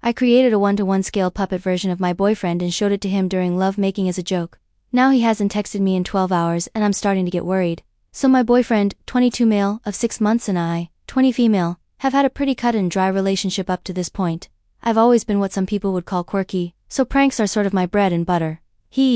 I created a 1:1 scale puppet version of my boyfriend and showed it to him during love making as a joke. Now he hasn't texted me in 12 hours and I'm starting to get worried. So my boyfriend, 22 male, of 6 months and I, 20 female, have had a pretty cut and dry relationship up to this point. I've always been what some people would call quirky, so pranks are sort of my bread and butter.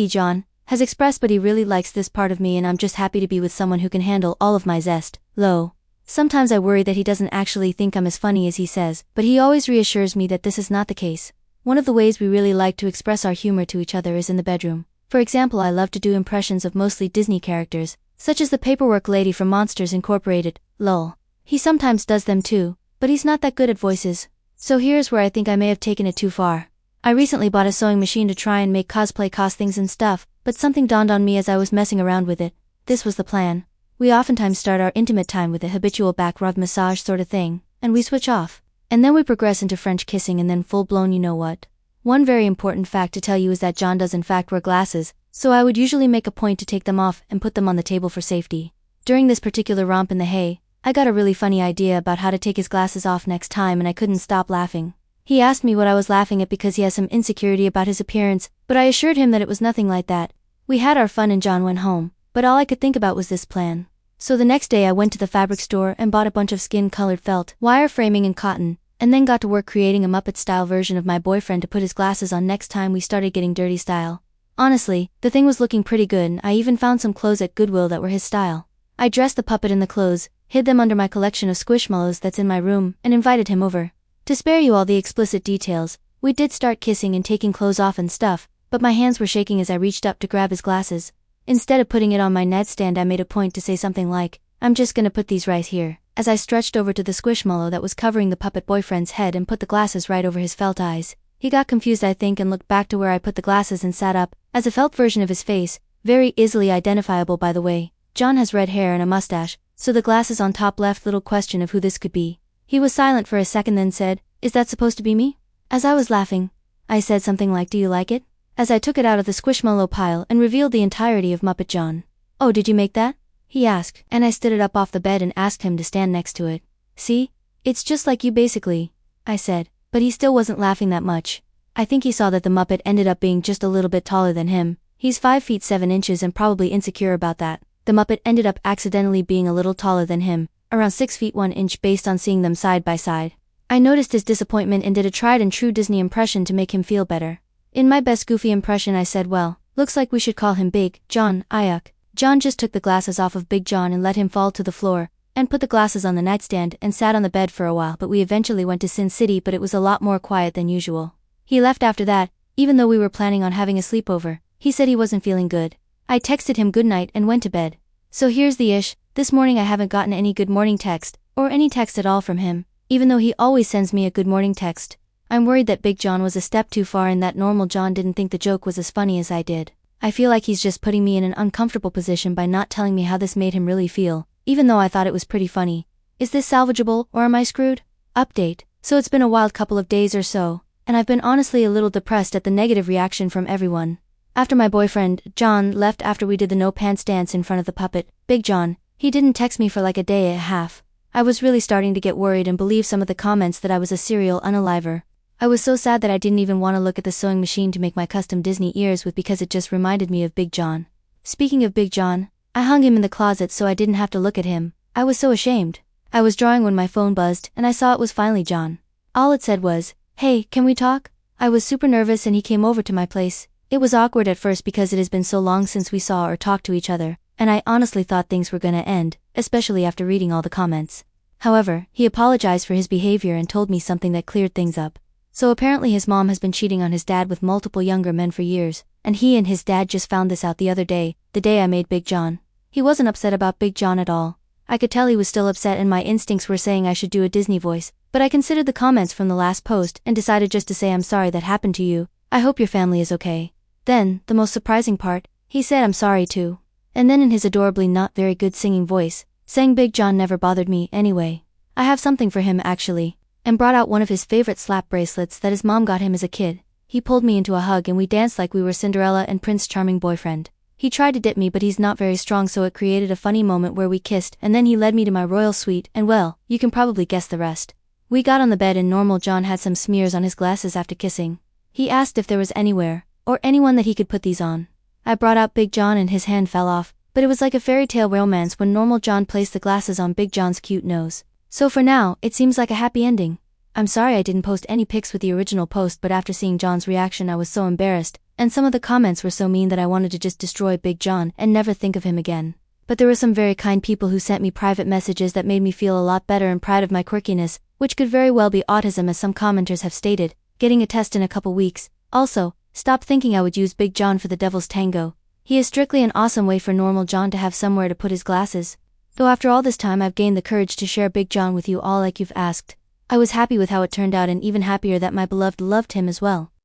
John, has expressed but he really likes this part of me and I'm just happy to be with someone who can handle all of my zest. Lol. Sometimes I worry that he doesn't actually think I'm as funny as he says, but he always reassures me that this is not the case. One of the ways we really like to express our humor to each other is in the bedroom. For example, I love to do impressions of mostly Disney characters, such as the paperwork lady from Monsters Incorporated, lol. He sometimes does them too, but he's not that good at voices. So here's where I think I may have taken it too far. I recently bought a sewing machine to try and make cosplay costumes and stuff, but something dawned on me as I was messing around with it. This was the plan. We oftentimes start our intimate time with a habitual back rub massage sort of thing, and we switch off. And then we progress into French kissing and then full-blown you know what. One very important fact to tell you is that John does in fact wear glasses, so I would usually make a point to take them off and put them on the table for safety. During this particular romp in the hay, I got a really funny idea about how to take his glasses off next time and I couldn't stop laughing. He asked me what I was laughing at because he has some insecurity about his appearance, but I assured him that it was nothing like that. We had our fun and John went home, but all I could think about was this plan. So the next day I went to the fabric store and bought a bunch of skin-colored felt, wire framing and cotton, and then got to work creating a Muppet-style version of my boyfriend to put his glasses on next time we started getting dirty style. Honestly, the thing was looking pretty good and I even found some clothes at Goodwill that were his style. I dressed the puppet in the clothes, hid them under my collection of Squishmallows that's in my room, and invited him over. To spare you all the explicit details, we did start kissing and taking clothes off and stuff, but my hands were shaking as I reached up to grab his glasses. Instead of putting it on my nightstand I made a point to say something like, "I'm just gonna put these right here," as I stretched over to the Squishmallow that was covering the puppet boyfriend's head and put the glasses right over his felt eyes. He got confused I think and looked back to where I put the glasses and sat up, as a felt version of his face, very easily identifiable by the way. John has red hair and a mustache, so the glasses on top left little question of who this could be. He was silent for a second then said, "Is that supposed to be me?" As I was laughing, I said something like, "Do you like it?" as I took it out of the Squishmallow pile and revealed the entirety of Muppet John. "Oh, did you make that?" he asked, and I stood it up off the bed and asked him to stand next to it. "See? It's just like you basically," I said, but he still wasn't laughing that much. I think he saw that the Muppet ended up being just a little bit taller than him. He's 5 feet 7 inches and probably insecure about that. The Muppet ended up accidentally being a little taller than him, around 6 feet 1 inch based on seeing them side by side. I noticed his disappointment and did a tried and true Disney impression to make him feel better. In my best goofy impression I said, "Well, looks like we should call him Big John, Ayuk." John just took the glasses off of Big John and let him fall to the floor, and put the glasses on the nightstand and sat on the bed for a while but we eventually went to Sin City but it was a lot more quiet than usual. He left after that, even though we were planning on having a sleepover. He said he wasn't feeling good. I texted him goodnight and went to bed. So here's the ish, this morning I haven't gotten any good morning text, or any text at all from him, even though he always sends me a good morning text. I'm worried that Big John was a step too far and that normal John didn't think the joke was as funny as I did. I feel like he's just putting me in an uncomfortable position by not telling me how this made him really feel, even though I thought it was pretty funny. Is this salvageable, or am I screwed? Update. So it's been a wild couple of days or so, and I've been honestly a little depressed at the negative reaction from everyone. After my boyfriend, John, left after we did the no pants dance in front of the puppet, Big John, he didn't text me for like a day and a half. I was really starting to get worried and believe some of the comments that I was a serial unaliver. I was so sad that I didn't even want to look at the sewing machine to make my custom Disney ears with because it just reminded me of Big John. Speaking of Big John, I hung him in the closet so I didn't have to look at him. I was so ashamed. I was drawing when my phone buzzed and I saw it was finally John. All it said was, "Hey, can we talk?" I was super nervous and he came over to my place. It was awkward at first because it has been so long since we saw or talked to each other, and I honestly thought things were gonna end, especially after reading all the comments. However, he apologized for his behavior and told me something that cleared things up. So apparently his mom has been cheating on his dad with multiple younger men for years, and he and his dad just found this out the other day, the day I made Big John. He wasn't upset about Big John at all. I could tell he was still upset and my instincts were saying I should do a Disney voice, but I considered the comments from the last post and decided just to say I'm sorry that happened to you. I hope your family is okay. Then, the most surprising part, he said I'm sorry too. And then in his adorably not very good singing voice, saying Big John never bothered me anyway. I have something for him actually. And brought out one of his favorite slap bracelets that his mom got him as a kid. He pulled me into a hug and we danced like we were Cinderella and Prince Charming boyfriend. He tried to dip me but he's not very strong so it created a funny moment where we kissed and then he led me to my royal suite and well, you can probably guess the rest. We got on the bed and Normal John had some smears on his glasses after kissing. He asked if there was anywhere, or anyone that he could put these on. I brought out Big John and his hand fell off, but it was like a fairy tale romance when Normal John placed the glasses on Big John's cute nose. So for now, it seems like a happy ending. I'm sorry I didn't post any pics with the original post, but after seeing John's reaction I was so embarrassed, and some of the comments were so mean that I wanted to just destroy Big John and never think of him again. But there were some very kind people who sent me private messages that made me feel a lot better and proud of my quirkiness, which could very well be autism as some commenters have stated, getting a test in a couple weeks. Also, stop thinking I would use Big John for the devil's tango. He is strictly an awesome way for Normal John to have somewhere to put his glasses. Though after all this time I've gained the courage to share Big John with you all like you've asked. I was happy with how it turned out and even happier that my beloved loved him as well.